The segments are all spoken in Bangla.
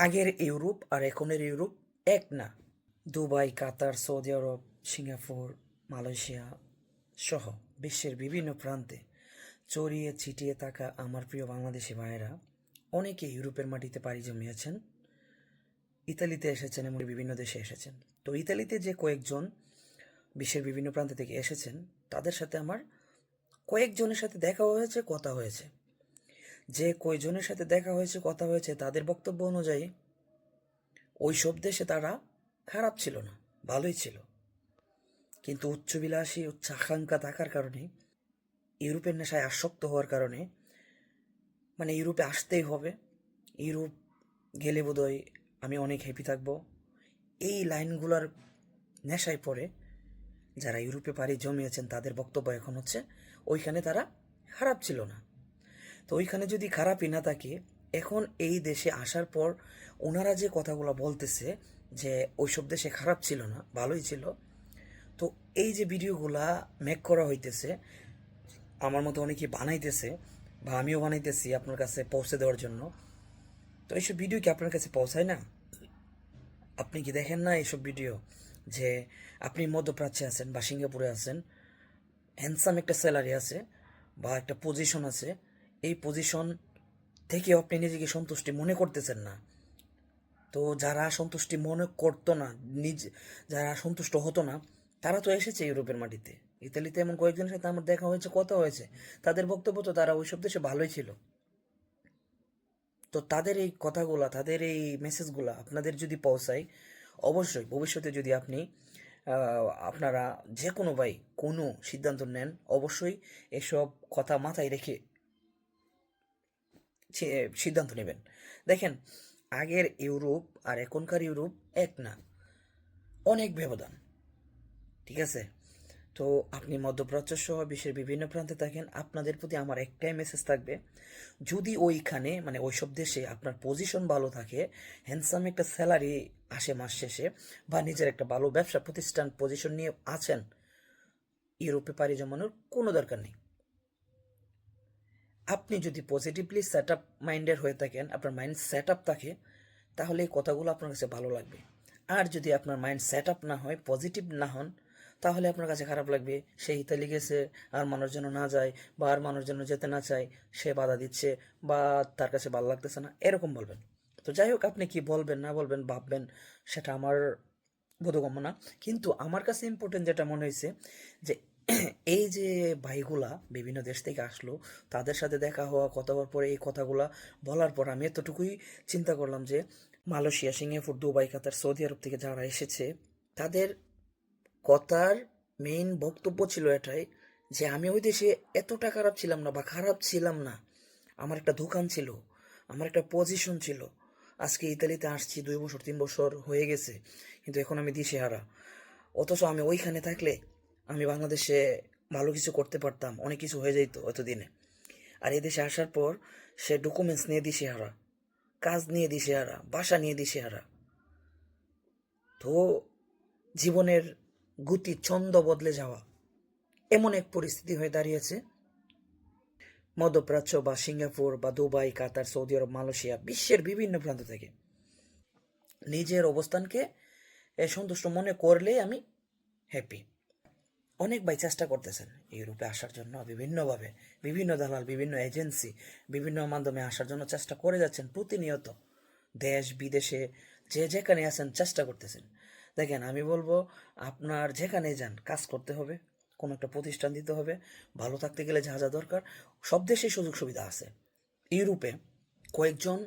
আগের ইউরোপ আর এখনের ইউরোপ এক না। দুবাই, কাতার, সৌদি আরব, সিঙ্গাপুর, মালয়েশিয়া সহ বিশ্বের বিভিন্ন প্রান্তে ছড়িয়ে ছিটিয়ে থাকা আমার প্রিয় বাংলাদেশি ভাইয়েরা অনেকে ইউরোপের মাটিতে পাড়ি জমিয়েছেন, ইতালিতে এসেছেন, এমন বিভিন্ন দেশে এসেছেন। তো ইতালিতে যে কয়েকজন বিশ্বের বিভিন্ন প্রান্ত থেকে এসেছেন তাদের সাথে আমার কয়েকজনের সাথে দেখা হয়েছে, কথা হয়েছে। যে কয়জনের সাথে দেখা হয়েছে, কথা হয়েছে, তাদের বক্তব্য অনুযায়ী ওই সব দেশে তারা খারাপ ছিল না, ভালোই ছিল। কিন্তু উচ্চবিলাসী, উচ্চ আকাঙ্ক্ষা থাকার কারণে, ইউরোপের নেশায় আসক্ত হওয়ার কারণে, মানে ইউরোপে আসতেই হবে, ইউরোপ গেলে বোধহয় আমি অনেক হ্যাপি থাকবো, এই লাইনগুলোর নেশায় পড়ে যারা ইউরোপে পাড়ি জমিয়েছেন তাদের বক্তব্য এখন হচ্ছে ওইখানে তারা খারাপ ছিল না। তো ওইখানে যদি খারাপই না থাকে, এখন এই দেশে আসার পর ওনারা যে কথাগুলো বলতেছে যে ওইসব দেশে খারাপ ছিল না, ভালোই ছিল। তো এই যে ভিডিওগুলা মেক করা হইতেছে, আমার মতো অনেকে বানাইতেছে বা আমিও বানাইতেছি আপনার কাছে পৌঁছে দেওয়ার জন্য। তো এইসব ভিডিও কি আপনার কাছে পৌঁছায় না? আপনি কি দেখেন না এইসব ভিডিও? যে আপনি মধ্যপ্রাচ্যে আছেন বা সিঙ্গাপুরে আছেন, হ্যান্ডসাম একটা স্যালারি আছে বা একটা পজিশন আছে, এই পজিশন থেকেও আপনি নিজেকে সন্তুষ্টি মনে করতেছেন না। তো যারা সন্তুষ্টি মনে করতো না, নিজে যারা সন্তুষ্ট হতো না, তারা তো এসেছে ইউরোপের মাটিতে। ইতালিতে এমন কয়েকজনের সাথে আমার দেখা হয়েছে, কথা হয়েছে। তাদের বক্তব্য তো তারা ওইসব দেশে ভালোই ছিল। তো তাদের এই কথাগুলা, তাদের এই মেসেজগুলা আপনাদের যদি পৌঁছায়, অবশ্যই ভবিষ্যতে যদি আপনি আপনারা যে কোনো ভাই কোনো সিদ্ধান্ত নেন, অবশ্যই এসব কথা মাথায় রেখে সিদ্ধান্ত নেবেন। দেখেন, আগের ইউরোপ আর এখনকার ইউরোপ এক না, অনেক ব্যবধান। ঠিক আছে? তো আপনি মধ্যপ্রাচ্য সহ বিশ্বের বিভিন্ন প্রান্তে থাকেন, আপনাদের প্রতি আমার একটাই মেসেজ থাকবে, যদি ওইখানে মানে ওইসব দেশে আপনার পজিশন ভালো থাকে, হ্যান্ডসাম একটা স্যালারি আসে মাস শেষে, বা নিজের একটা ভালো ব্যবসা প্রতিষ্ঠান পজিশন নিয়ে আছেন, ইউরোপে পাড়ি জমানোর কোনো দরকার নেই। আপনি যদি পজিটিভলি সেট আপ মাইন্ডের হয়ে থাকেন, আপনার মাইন্ড সেট আপ থাকে, তাহলে এই কথাগুলো আপনার কাছে ভালো লাগবে। আর যদি আপনার মাইন্ড সেট আপ না হয়, পজিটিভ না হন, তাহলে আপনার কাছে খারাপ লাগবে। সে ইতালি গেছে, আর মানুষ যেন না যায়, বা আর মানুষ যেন যেতে না চায়, সে বাধা দিচ্ছে, বা তার কাছে ভালো লাগতেছে না, এরকম বলবেন। তো যাই হোক, আপনি কি বলবেন না বলবেন ভাববেন, সেটা আমার বোধগম্য না। কিন্তু আমার কাছে ইম্পর্টেন্ট যেটা মনে হয়েছে, যে এই যে ভাইগুলা বিভিন্ন দেশ থেকে আসলো, তাদের সাথে দেখা হওয়া, কথা হওয়ার পরে এই কথাগুলা বলার পর আমি এতটুকুই চিন্তা করলাম যে মালয়েশিয়া, সিঙ্গাপুর, দুবাই, কাতার, সৌদি আরব থেকে যারা এসেছে, তাদের কথার মেইন বক্তব্য ছিল এটাই, যে আমি ওই দেশে এতটা খারাপ ছিলাম না বা খারাপ ছিলাম না, আমার একটা দোকান ছিল, আমার একটা পজিশন ছিল। আজকে ইতালিতে আসছি 2 বছর 3 বছর হয়ে গেছে, কিন্তু এখন আমি দিশেহারা। অথচ আমি ওইখানে থাকলে আমি বাংলাদেশে ভালো কিছু করতে পারতাম, অনেক কিছু হয়ে যেত এতদিনে। আর এই দেশে আসার পর সে ডকুমেন্টস নিয়ে দিশেহারা, কাজ নিয়ে দিশেহারা, বাসা নিয়ে দিশেহারা। তো জীবনের গতি ছন্দ বদলে যাওয়া, এমন এক পরিস্থিতি হয়ে দাঁড়িয়েছে মধ্যপ্রাচ্য বা সিঙ্গাপুর বা দুবাই, কাতার, সৌদি আরব, মালয়েশিয়া, বিশ্বের বিভিন্ন প্রান্ত থেকে। নিজের অবস্থানকে সন্তুষ্ট মনে করলেই আমি হ্যাপি। অনেক ভাই চেষ্টা করতেছেন ইউরোপে আসার জন্য, বিভিন্নভাবে, বিভিন্ন দালাল, বিভিন্ন এজেন্সি, বিভিন্ন মাধ্যমে আসার জন্য চেষ্টা করে যাচ্ছেন প্রতিনিয়ত। দেশ বিদেশে যে যেখানে আছেন চেষ্টা করতেছেন। দেখেন, আমি বলবো, আপনার যেখানে যান কাজ করতে হবে, কোনো একটা প্রতিষ্ঠান দিতে হবে, ভালো থাকতে গেলে যা যা দরকার সব দেশেই সুযোগ সুবিধা আছে। ইউরোপে কয়েকজন,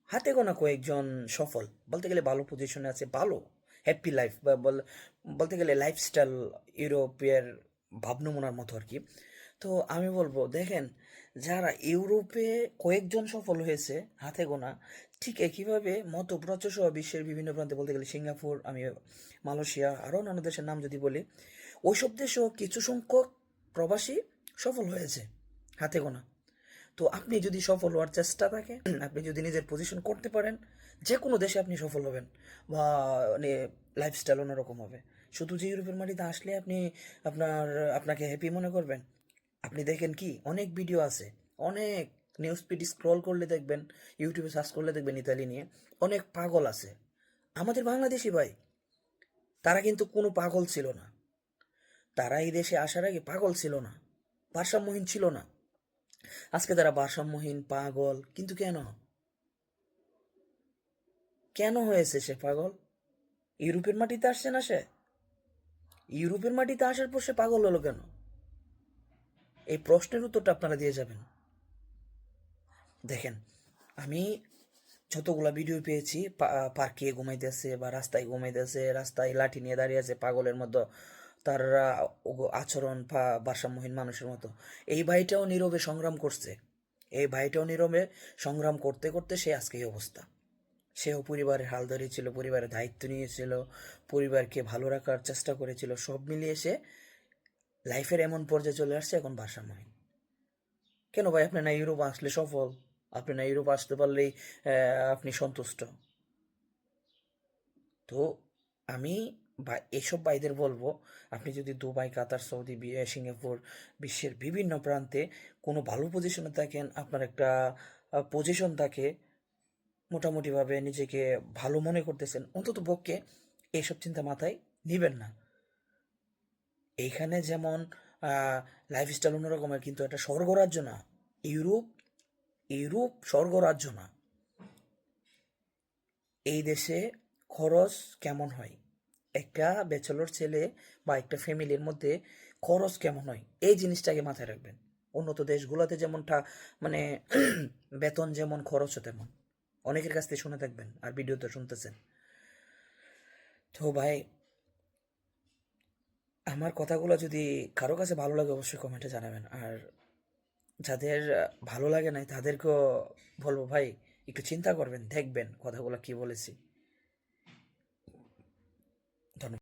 হাতে গোনা কয়েকজন সফল, বলতে গেলে ভালো পজিশনে আছে, ভালো হ্যাপি লাইফ, বা বলতে গেলে লাইফস্টাইল ইউরোপের ভাবনমুনার মতো আর কি। তো আমি বলবো, দেখেন, যারা ইউরোপে কয়েকজন সফল হয়েছে হাতে গোনা, ঠিক একইভাবে মধ্যপ্রাচ্য সহ বিশ্বের বিভিন্ন প্রান্তে, বলতে গেলে সিঙ্গাপুর, আমি মালয়েশিয়া, আরও অন্যান্য দেশের নাম যদি বলি, ওইসব দেশেও কিছু সংখ্যক প্রবাসী সফল হয়েছে হাতে গোনা। তো আপনি যদি সফল হওয়ার চেষ্টা থাকে, আপনি যদি নিজের পজিশন করতে পারেন, যে কোনো দেশে আপনি সফল হবেন, বা মানে লাইফস্টাইল অন্যরকম হবে। শুধু যে ইউরোপের মাটিতে আসলে আপনি আপনাকে হ্যাপি মনে করবেন। আপনি দেখেন কি, অনেক ভিডিও আছে, অনেক নিউজ ফিড স্ক্রল করলে দেখবেন, ইউটিউবে সার্চ করলে দেখবেন ইতালি নিয়ে অনেক পাগল আছে। আমাদের বাংলাদেশি ভাই, তারা কিন্তু কোনো পাগল ছিল না। তারা এই দেশে আসার আগে পাগল ছিল না, ভারসাম্যহীন ছিল না। আজকে তারা ভারসাম্যহীন, পাগল। কিন্তু কেন? কেন হয়েছে সে পাগল? ইউরোপের মাটিতে আসছে না সে? ইউরোপের মাটিতে আসার পর সে পাগল হলো কেন? এই প্রশ্নের উত্তরটা আপনারা দিয়ে যাবেন। দেখেন, আমি যতগুলা ভিডিও পেয়েছি, পার্কে ঘুমাইতেছে বা রাস্তায় ঘুমাইতেছে, রাস্তায় লাঠি নিয়ে দাঁড়িয়ে আছে পাগলের মতো, তার আচরণ ভারসাম্যহীন মানুষের মতো। এই ভাইটাও নীরবে সংগ্রাম করছে। এই ভাইটাও নীরবে সংগ্রাম করতে করতে সে আজকে এই অবস্থা। সেও পরিবারের হাল ধরেছিল, পরিবারের দায়িত্ব নিয়েছিল, পরিবারকে ভালো রাখার চেষ্টা করেছিল। সব মিলিয়ে সে লাইফের এমন পর্যায়ে চলে আসছে এখন ভারসাম্যহীন। কেন ভাই? আপনি না ইউরোপ আসলে সফল? আপনি না ইউরোপ আসতে পারলেই আপনি সন্তুষ্ট? তো আমি এসব ভাইদের বলবো, আপনি যদি দুবাই, কাতার, সৌদি, সিঙ্গাপুর, বিশ্বের বিভিন্ন প্রান্তে কোনো ভালো পজিশনে থাকেন, আপনার একটা পজিশন থাকে, মোটামুটিভাবে নিজেকে ভালো মনে করতেছেন, অন্তত পক্ষে এইসব চিন্তা মাথায় নিবেন না। এইখানে যেমন লাইফস্টাইল অন্যরকমের, কিন্তু এটা স্বর্গরাজ্য না। ইউরোপ ইউরোপ স্বর্গরাজ্য না। এই দেশে খরচ কেমন হয়, একটা ব্যাচেলর ছেলে বা একটা ফ্যামিলির মধ্যে খরচ কেমন হয়, এই জিনিসটাকে মাথায় রাখবেন। উন্নত দেশগুলোতে যেমনটা মানে বেতন যেমন, খরচও তেমন। অনেকের কাছ থেকে শুনে থাকবেন আর ভিডিওতে শুনতেছেন। তো ভাই, আমার কথাগুলো যদি কারো কাছে ভালো লাগে অবশ্যই কমেন্টে জানাবেন। আর যাদের ভালো লাগে নাই তাদেরকেও বলবো, ভাই একটু চিন্তা করবেন, দেখবেন কথাগুলো কি বলেছি।